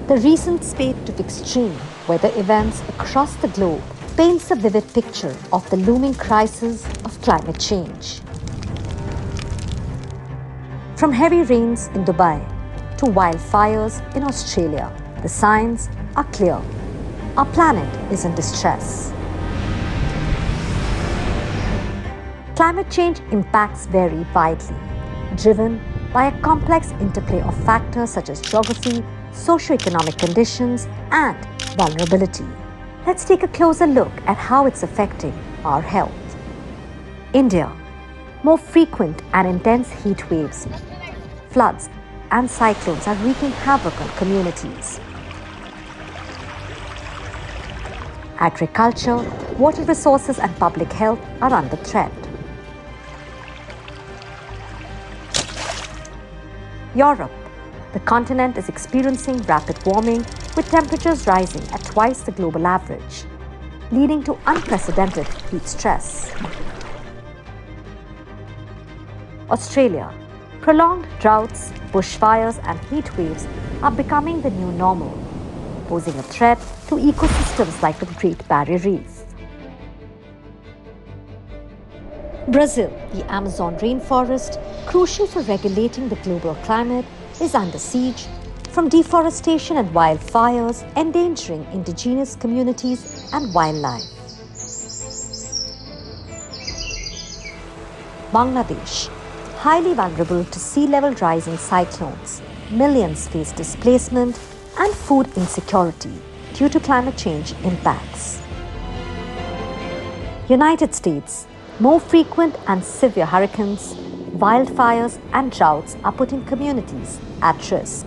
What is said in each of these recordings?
The recent spate of extreme weather events across the globe paints a vivid picture of the looming crisis of climate change. From heavy rains in Dubai to wildfires in Australia, the signs are clear. Our planet is in distress. Climate change impacts vary widely, driven by a complex interplay of factors such as geography, socioeconomic conditions, and vulnerability. Let's take a closer look at how it's affecting our health. India. More frequent and intense heat waves, floods, and cyclones are wreaking havoc on communities. Agriculture, water resources, and public health are under threat. Europe. The continent is experiencing rapid warming, with temperatures rising at twice the global average, leading to unprecedented heat stress. Australia. Prolonged droughts, bushfires, and heat waves are becoming the new normal, posing a threat to ecosystems like the Great Barrier Reef. Brazil, the Amazon rainforest, crucial for regulating the global climate, is under siege from deforestation and wildfires endangering indigenous communities and wildlife. Bangladesh, highly vulnerable to sea level rising cyclones, millions face displacement and food insecurity due to climate change impacts. United States, more frequent and severe hurricanes, wildfires, and droughts are putting communities at risk.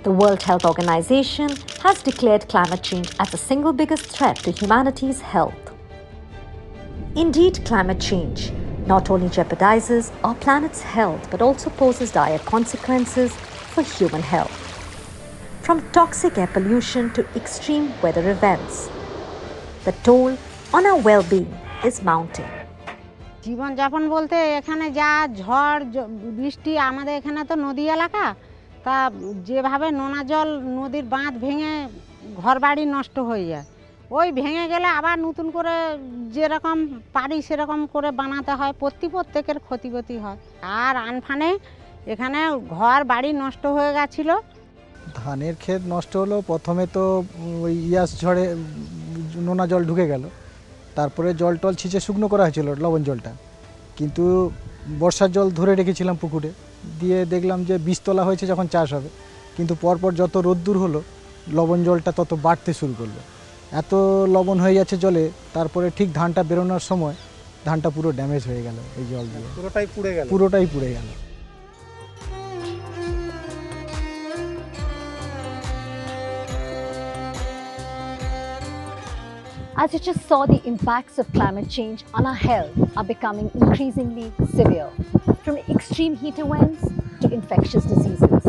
The World Health Organization has declared climate change as the single biggest threat to humanity's health. Indeed, climate change not only jeopardizes our planet's health but also poses dire consequences for human health. From toxic air pollution to extreme weather events, the toll on our well-being is mounting. জীবনযাপন বলতে এখানে যা ঝড় বৃষ্টি আমাদের এখানে তো নদী এলাকা তা যেভাবে নোনা জল নদীর বাঁধ ভেঙে ঘরবাড়ি নষ্ট হয়ে যায় ওই ভেঙে গেলে আবার নতুন করে যেরকম পারি সেরকম করে বানাতে হয় প্রত্যেকের ক্ষতিপতি হয় আর আনফানে এখানে ঘর বাড়ি নষ্ট হয়ে গেছিল ধানের ক্ষেত নষ্ট হলো প্রথমে তো ওই ইয়াস ঝড়ে নোনা জল ঢুকে গেল তারপরে জল টল ছিঁচে শুকনো করা হয়েছিল লবণ জলটা কিন্তু বর্ষার জল ধরে রেখেছিলাম পুকুরে দিয়ে দেখলাম যে বীজতলা হয়েছে যখন চাষ হবে কিন্তু পরপর যত রোদ্দুর হলো লবণ জলটা তত বাড়তে শুরু করলো এত লবণ হয়ে যাচ্ছে জলে তারপরে ঠিক ধানটা বেরোনোর সময় ধানটা পুরো ড্যামেজ হয়ে গেল এই জল দিয়ে পুরোটাই পুড়ে গেল As you just saw, the impacts of climate change on our health are becoming increasingly severe. From extreme heat events to infectious diseases,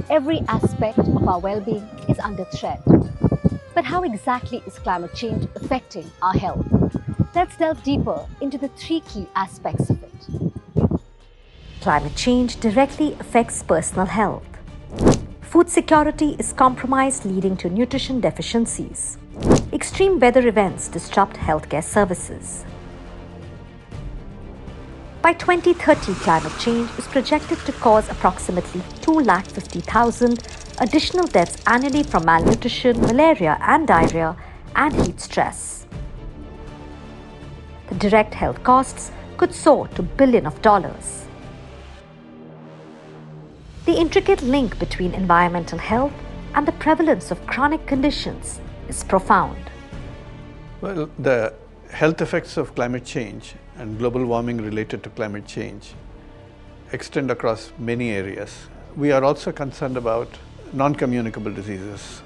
every aspect of our well-being is under threat. But how exactly is climate change affecting our health? Let's delve deeper into the three key aspects of it. Climate change directly affects personal health. Food security is compromised, leading to nutrition deficiencies. Extreme weather events disrupt healthcare services. By 2030, climate change is projected to cause approximately 250,000 additional deaths annually from malnutrition, malaria and diarrhea, and heat stress. The direct health costs could soar to billions of dollars. The intricate link between environmental health and the prevalence of chronic conditions is profound. Well, the health effects of climate change and global warming related to climate change extend across many areas. We are also concerned about non-communicable diseases,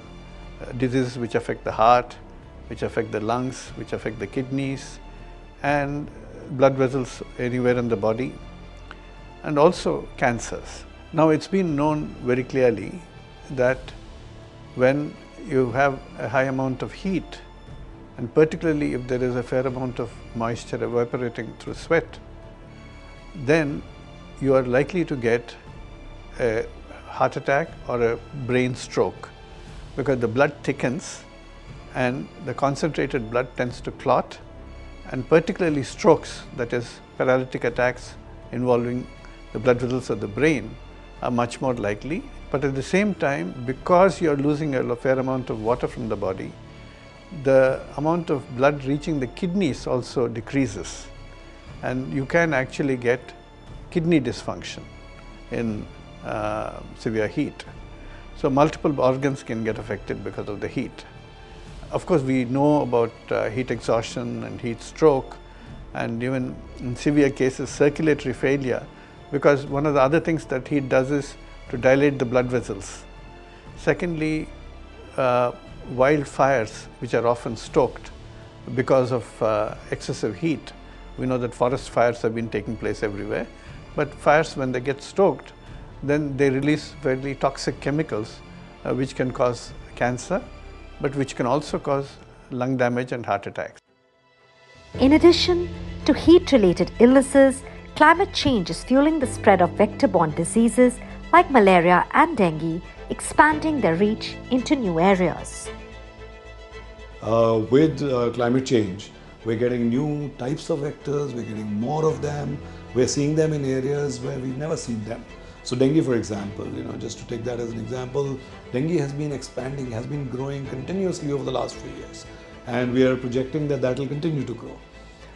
diseases which affect the heart, which affect the lungs, which affect the kidneys, and blood vessels anywhere in the body, and also cancers. Now, it's been known very clearly that when you have a high amount of heat, and particularly if there is a fair amount of moisture evaporating through sweat, then you are likely to get a heart attack or a brain stroke. because the blood thickens and the concentrated blood tends to clot, and particularly strokes, that is paralytic attacks involving the blood vessels of the brain, are much more likely. But at the same time, because you are losing a fair amount of water from the body, the amount of blood reaching the kidneys also decreases, and you can actually get kidney dysfunction in severe heat. So multiple organs can get affected because of the heat. Of course, we know about heat exhaustion and heat stroke, and even in severe cases circulatory failure, because one of the other things that heat does is to dilate the blood vessels. Secondly, wildfires, which are often stoked because of excessive heat. We know that forest fires have been taking place everywhere, but fires, when they get stoked, then they release very toxic chemicals which can cause cancer, but which can also cause lung damage and heart attacks. In addition to heat-related illnesses, climate change is fueling the spread of vector-borne diseases like malaria and dengue, expanding their reach into new areas. With climate change, we're getting new types of vectors, we're getting more of them, we're seeing them in areas where we've never seen them. So dengue, for example, just to take that as an example, dengue has been expanding, has been growing continuously over the last few years, and we are projecting that that will continue to grow.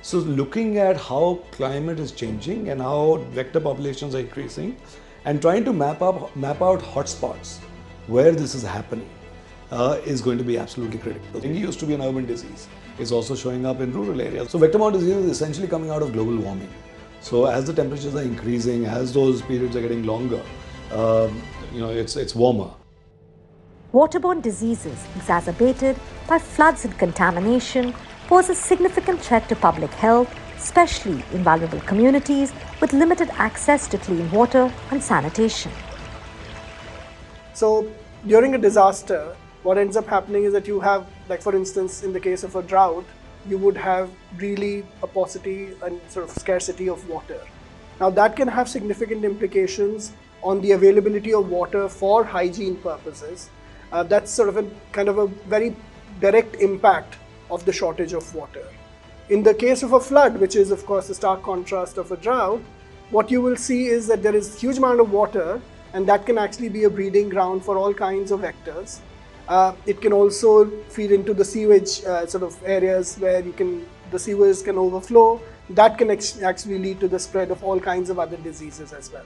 So looking at how climate is changing and how vector populations are increasing, and trying to map out hotspots where this is happening is going to be absolutely critical. Dengue used to be an urban disease. It's also showing up in rural areas. So vector-borne disease is essentially coming out of global warming. So as the temperatures are increasing, as those periods are getting longer, it's warmer. Waterborne diseases exacerbated by floods and contamination pose a significant threat to public health, especially in vulnerable communities with limited access to clean water and sanitation. So during a disaster, what ends up happening is that you have, like for instance, in the case of a drought, you would have really a paucity and sort of scarcity of water. Now that can have significant implications on the availability of water for hygiene purposes. That's sort of a kind of a very direct impact of the shortage of water. In the case of a flood, which is of course the stark contrast of a drought, what you will see is that there is a huge amount of water, and that can actually be a breeding ground for all kinds of vectors. It can also feed into the sewage sort of areas where the sewers can overflow. That can actually lead to the spread of all kinds of other diseases as well.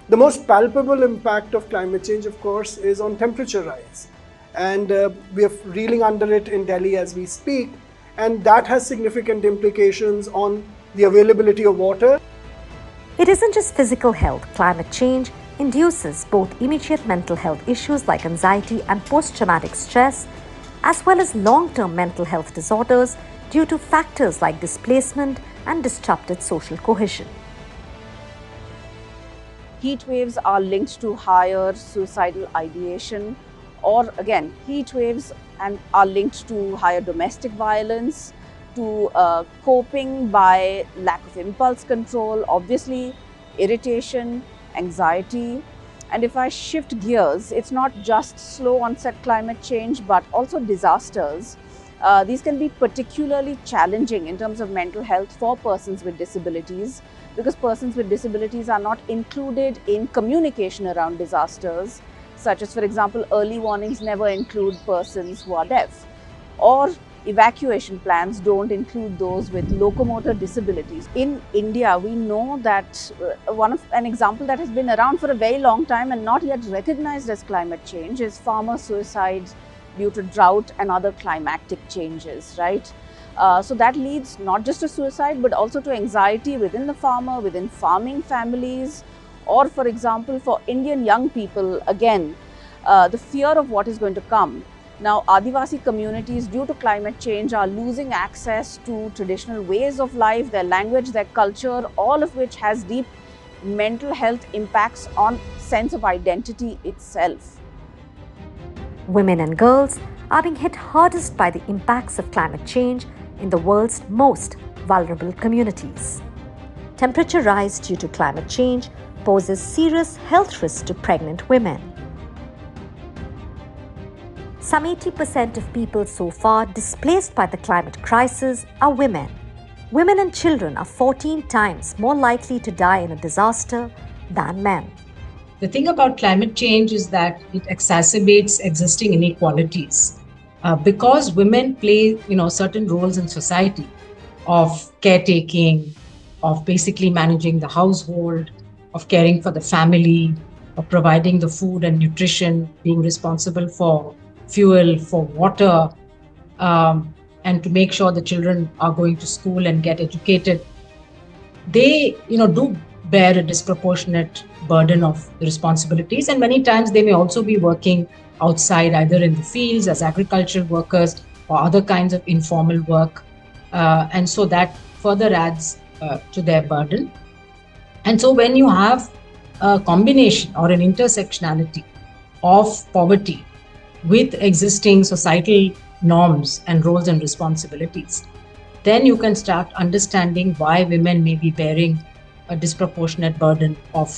The most palpable impact of climate change, of course, is on temperature rise. And we are reeling under it in Delhi as we speak. And that has significant implications on the availability of water. It isn't just physical health. Climate change induces both immediate mental health issues like anxiety and post-traumatic stress, as well as long-term mental health disorders due to factors like displacement and disrupted social cohesion. Heat waves are linked to higher suicidal ideation, or again, heat waves are linked to higher domestic violence, to coping by lack of impulse control, obviously irritation, anxiety. And if I shift gears, it's not just slow onset climate change, but also disasters. These can be particularly challenging in terms of mental health for persons with disabilities, because persons with disabilities are not included in communication around disasters, such as, for example, early warnings never include persons who are deaf, or evacuation plans don't include those with locomotor disabilities. In India, we know that an example that has been around for a very long time and not yet recognized as climate change is farmer suicides due to drought and other climatic changes, right? So that leads not just to suicide, but also to anxiety within the farmer, within farming families, or for example, for Indian young people, again, the fear of what is going to come. Now, Adivasi communities, due to climate change, are losing access to traditional ways of life, their language, their culture, all of which has deep mental health impacts on sense of identity itself. Women and girls are being hit hardest by the impacts of climate change in the world's most vulnerable communities. Temperature rise due to climate change poses serious health risks to pregnant women. Some 80% of people so far displaced by the climate crisis are women. Women and children are 14 times more likely to die in a disaster than men. The thing about climate change is that it exacerbates existing inequalities. Because women play, certain roles in society of caretaking, of basically managing the household, of caring for the family, of providing the food and nutrition, being responsible for fuel, for water, and to make sure the children are going to school and get educated. They, do bear a disproportionate burden of responsibilities, and many times they may also be working outside, either in the fields as agricultural workers or other kinds of informal work, and so that further adds to their burden. And so when you have a combination or an intersectionality of poverty with existing societal norms and roles and responsibilities, then you can start understanding why women may be bearing a disproportionate burden of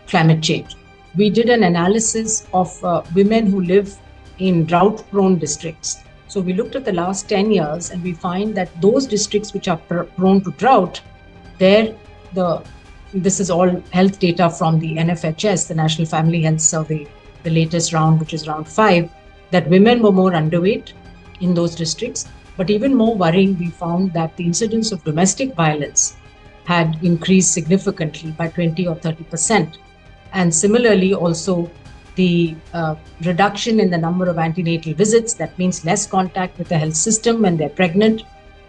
climate change. We did an analysis of women who live in drought-prone districts. So we looked at the last 10 years and we find that those districts which are prone to drought, this is all health data from the NFHS, the National Family Health Survey, the latest round, which is round 5, that women were more underweight in those districts. But even more worrying, we found that the incidence of domestic violence had increased significantly by 20 or 30%. And similarly, also the reduction in the number of antenatal visits, that means less contact with the health system when they're pregnant,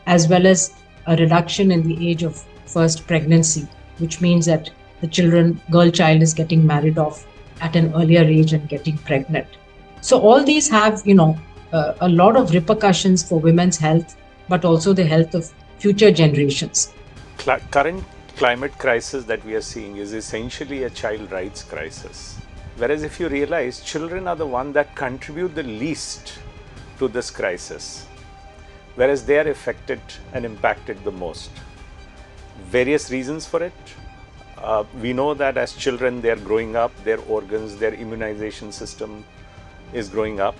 as well as a reduction in the age of first pregnancy, which means that the girl child is getting married off at an earlier age and getting pregnant. So all these have, a lot of repercussions for women's health, but also the health of future generations. Current climate crisis that we are seeing is essentially a child rights crisis. Whereas if you realize, children are the ones that contribute the least to this crisis, whereas they are affected and impacted the most. Various reasons for it. We know that as children, they are growing up, their organs, their immunization system is growing up.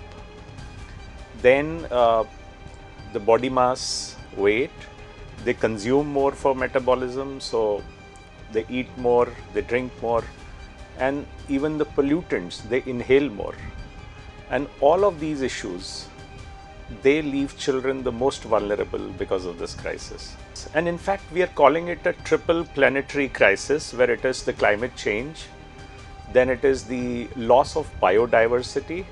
Then the body mass, weight, they consume more for metabolism, so they eat more, they drink more, and even the pollutants, they inhale more. And all of these issues, they leave children the most vulnerable because of this crisis. And in fact, we are calling it a triple planetary crisis, where it is the climate change, then it is the loss of biodiversity,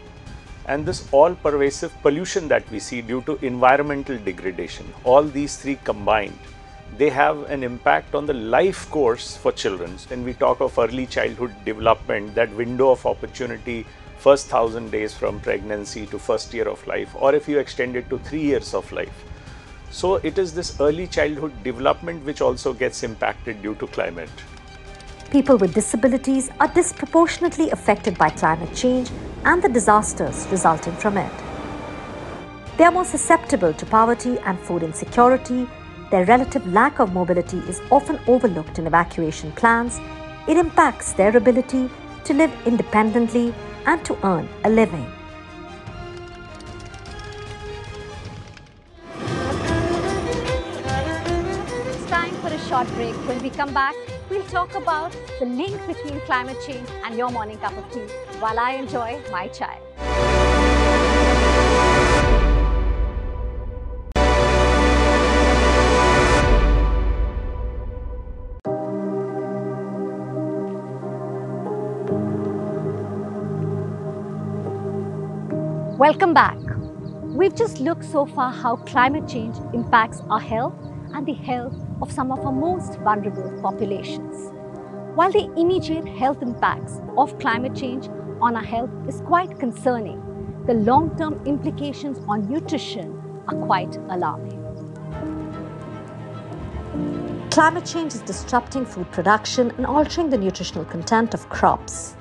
and this all-pervasive pollution that we see due to environmental degradation. All these three combined, they have an impact on the life course for children. When we talk of early childhood development, that window of opportunity, first 1,000 days from pregnancy to first year of life, or if you extend it to 3 years of life. So it is this early childhood development which also gets impacted due to climate. People with disabilities are disproportionately affected by climate change and the disasters resulting from it. They are more susceptible to poverty and food insecurity. Their relative lack of mobility is often overlooked in evacuation plans. It impacts their ability to live independently and to earn a living. It's time for a short break. When we come back, we'll talk about the link between climate change and your morning cup of tea while I enjoy my chai. Welcome back. We've just looked so far how climate change impacts our health and the health of some of our most vulnerable populations. While the immediate health impacts of climate change on our health is quite concerning, the long-term implications on nutrition are quite alarming. Climate change is disrupting food production and altering the nutritional content of crops.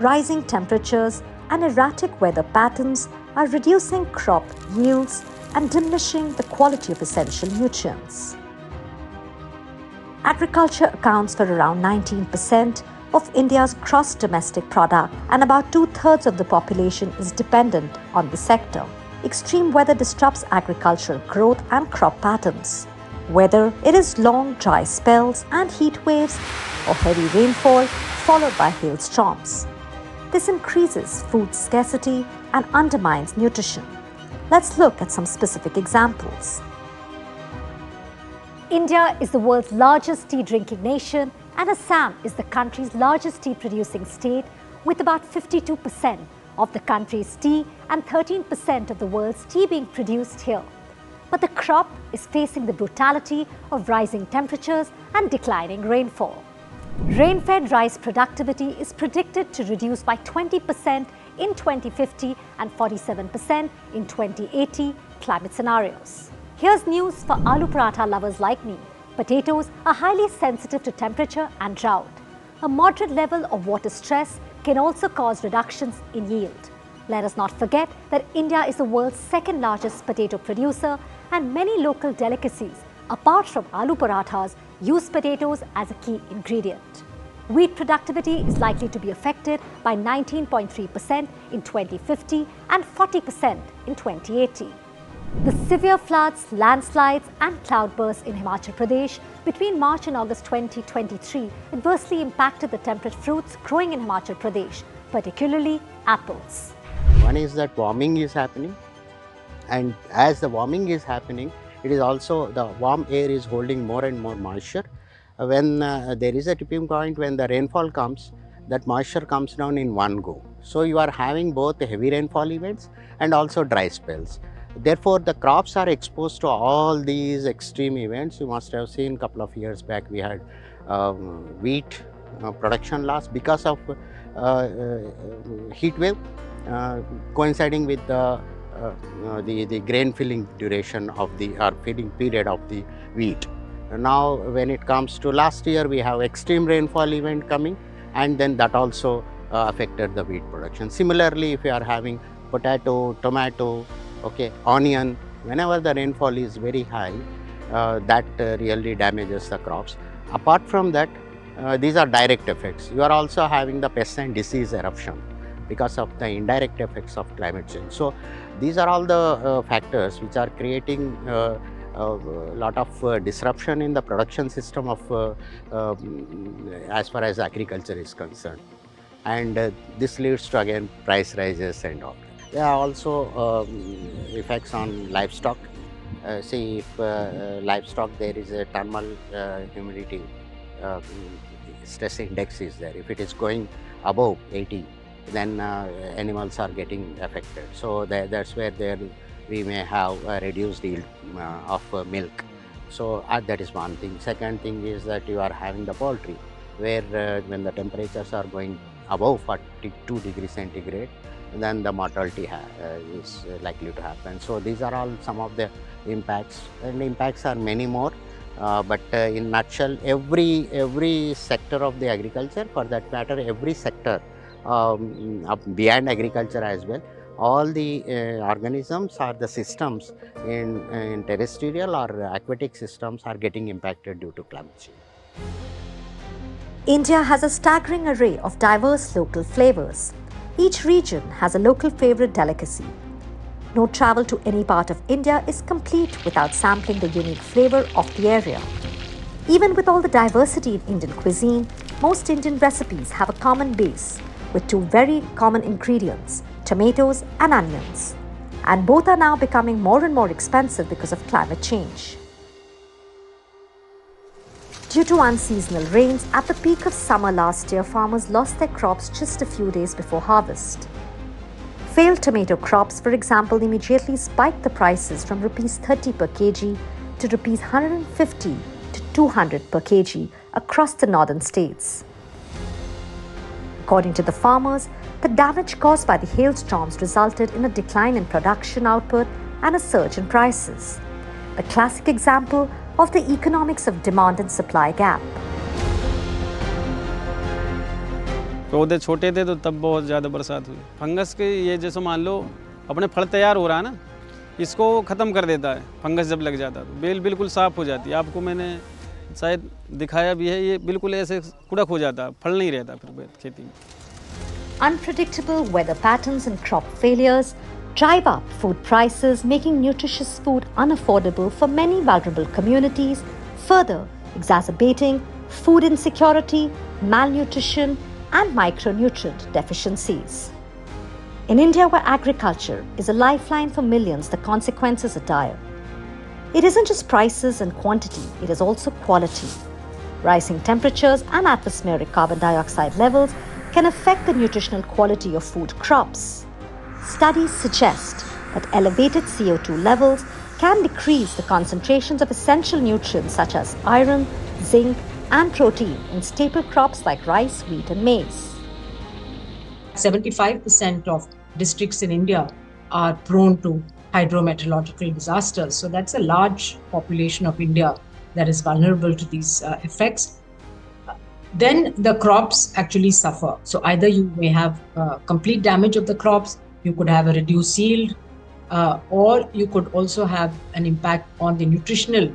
Rising temperatures and erratic weather patterns are reducing crop yields and diminishing the quality of essential nutrients. Agriculture accounts for around 19% of India's gross domestic product, and about 2/3 of the population is dependent on the sector. Extreme weather disrupts agricultural growth and crop patterns. Whether it is long dry spells and heat waves or heavy rainfall followed by hailstorms. This increases food scarcity and undermines nutrition. Let's look at some specific examples. India is the world's largest tea-drinking nation, and Assam is the country's largest tea-producing state, with about 52% of the country's tea and 13% of the world's tea being produced here. But the crop is facing the brutality of rising temperatures and declining rainfall. Rain-fed rice productivity is predicted to reduce by 20% in 2050 and 47% in 2080 climate scenarios. Here's news for aloo paratha lovers like me. Potatoes are highly sensitive to temperature and drought. A moderate level of water stress can also cause reductions in yield. Let us not forget that India is the world's second largest potato producer, and many local delicacies, apart from aloo parathas, use potatoes as a key ingredient. Wheat productivity is likely to be affected by 19.3% in 2050 and 40% in 2080. The severe floods, landslides and cloudbursts in Himachal Pradesh between March and August 2023 adversely impacted the temperate fruits growing in Himachal Pradesh, particularly apples. One is that warming is happening, and as the warming is happening, it is also the warm air is holding more and more moisture. When there is a tipping point when the rainfall comes, that moisture comes down in one go. So you are having both heavy rainfall events and also dry spells. Therefore, the crops are exposed to all these extreme events. You must have seen a couple of years back we had wheat production loss because of heat wave coinciding with the grain filling duration of the feeding period of the wheat. Now, when it comes to last year, we have extreme rainfall event coming, and then that also affected the wheat production. Similarly, if you are having potato, tomato, onion, whenever the rainfall is very high, that really damages the crops. Apart from that, these are direct effects. You are also having the pest and disease eruption because of the indirect effects of climate change. So, these are all the factors which are creating a lot of disruption in the production system of as far as agriculture is concerned, and this leads to again price rises and all. There are also effects on livestock. See, if livestock, there is a thermal humidity stress index is there. If it is going above 80, then animals are getting affected. So that's where we may have a reduced yield of milk. So that is one thing. Second thing is that you are having the poultry, where when the temperatures are going above 42 degrees centigrade, then the mortality is likely to happen. So these are all some of the impacts, and the impacts are many more. But in a nutshell, every sector of the agriculture, for that matter, every sector beyond agriculture as well, all the organisms or the systems in terrestrial or aquatic systems are getting impacted due to climate change. India has a staggering array of diverse local flavors. Each region has a local favorite delicacy. No travel to any part of India is complete without sampling the unique flavor of the area. Even with all the diversity in Indian cuisine, most Indian recipes have a common base with two very common ingredients, tomatoes and onions. And both are now becoming more and more expensive because of climate change. Due to unseasonal rains, at the peak of summer last year, farmers lost their crops just a few days before harvest. Failed tomato crops, for example, immediately spiked the prices from Rs 30 per kg to Rs 150 to 200 per kg across the northern states. According to the farmers, the damage caused by the hailstorms resulted in a decline in production output and a surge in prices. The classic example of the economics of demand and supply gap. पौधे छोटे थे तो तब बहुत ज़्यादा बरसात हुई। Fungus के ये जैसे मान लो अपने फल तैयार हो रहा है ना, इसको ख़त्म कर देता है। फंगस जब लग जाता है तो बेल बिल्कुल साफ़ हो जाती है। आपको मैंने शायद दिखाया भी है, ये बिल्कुल ऐसे कुड़क हो जाता, फल नहीं रहता फिर खेती में। Unpredictable weather patterns and crop failures drive up food prices, making nutritious food unaffordable for many vulnerable communities, further exacerbating food insecurity, malnutrition, and micronutrient deficiencies. In India, where agriculture is a lifeline for millions, the consequences are dire. It isn't just prices and quantity, it is also quality. Rising temperatures and atmospheric carbon dioxide levels can affect the nutritional quality of food crops. Studies suggest that elevated CO2 levels can decrease the concentrations of essential nutrients such as iron, zinc, and protein in staple crops like rice, wheat, and maize. 75% of districts in India are prone to hydrometeorological disasters. So that's a large population of India that is vulnerable to these effects. Then the crops actually suffer. So either you may have complete damage of the crops, you could have a reduced yield, or you could also have an impact on the nutritional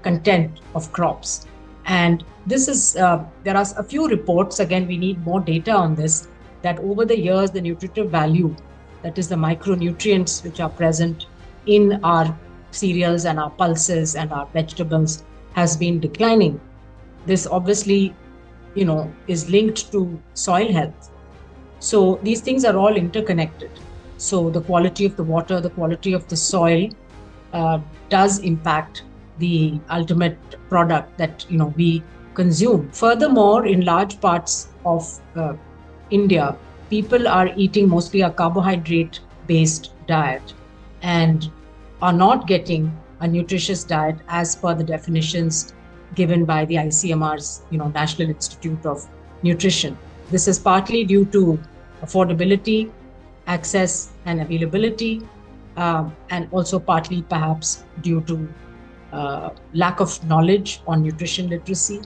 content of crops. And this is, there are a few reports, again, we need more data on this, that over the years, the nutritive value, that is the micronutrients which are present in our cereals and our pulses and our vegetables, has been declining. This obviously, is linked to soil health. So these things are all interconnected. So the quality of the water, the quality of the soil does impact the ultimate product that we consume. Furthermore, in large parts of India, people are eating mostly a carbohydrate-based diet and are not getting a nutritious diet as per the definitions given by the ICMR's, National Institute of Nutrition. This is partly due to affordability, access and availability, and also partly perhaps due to lack of knowledge on nutrition literacy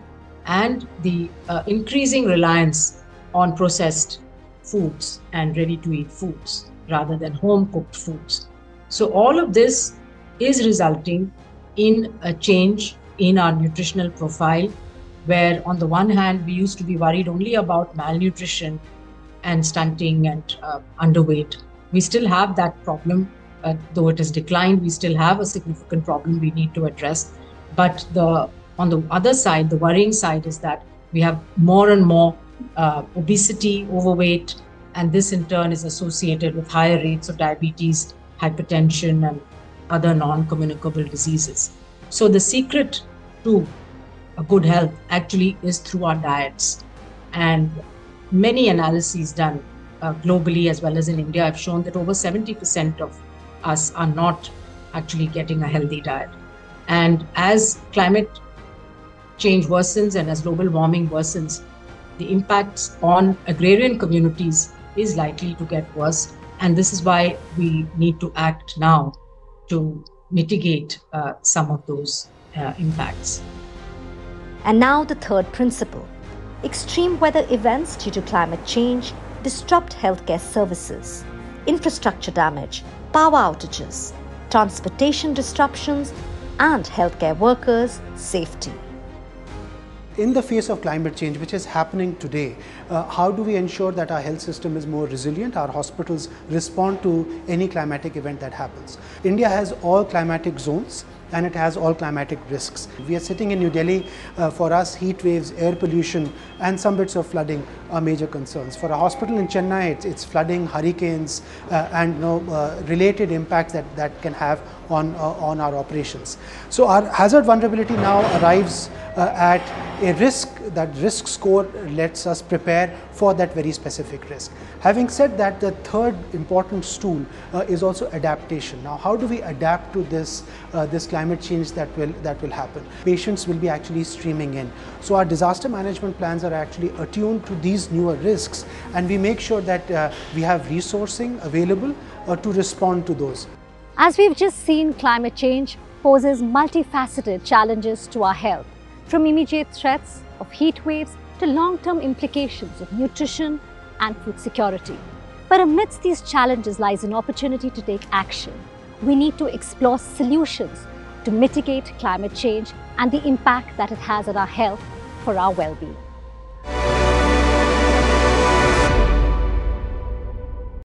and the increasing reliance on processed foods and ready-to-eat foods rather than home-cooked foods. So all of this is resulting in a change in our nutritional profile, where on the one hand, we used to be worried only about malnutrition and stunting and underweight. We still have that problem, though it has declined, we still have a significant problem we need to address. But on the other side, the worrying side is that we have more and more obesity, overweight, and this in turn is associated with higher rates of diabetes, hypertension, and other non-communicable diseases. So the secret to a good health actually is through our diets. And many analyses done globally as well as in India have shown that over 70% of us are not actually getting a healthy diet. And as climate change worsens and as global warming worsens, the impacts on agrarian communities is likely to get worse. And this is why we need to act now to mitigate some of those impacts. And now the third principle. Extreme weather events due to climate change disrupt healthcare services, infrastructure damage, power outages, transportation disruptions, and healthcare workers' safety. In the face of climate change, which is happening today, how do we ensure that our health system is more resilient, our hospitals respond to any climatic event that happens? India has all climatic zones and it has all climatic risks. We are sitting in New Delhi. For us, heat waves, air pollution, and some bits of flooding are major concerns. For a hospital in Chennai, it's flooding, hurricanes, and related impacts that can have on our operations. So our hazard vulnerability now arrives at a risk. That risk score lets us prepare for that very specific risk. Having said that, the third important stool is also adaptation. Now, how do we adapt to this climate change that will happen? Patients will be actually streaming in. So our disaster management plans are actually attuned to these newer risks, and we make sure that we have resourcing available to respond to those. As we've just seen, climate change poses multifaceted challenges to our health, from immediate threats of heat waves to long-term implications of nutrition and food security. But amidst these challenges lies an opportunity to take action. We need to explore solutions to mitigate climate change and the impact that it has on our health for our well-being.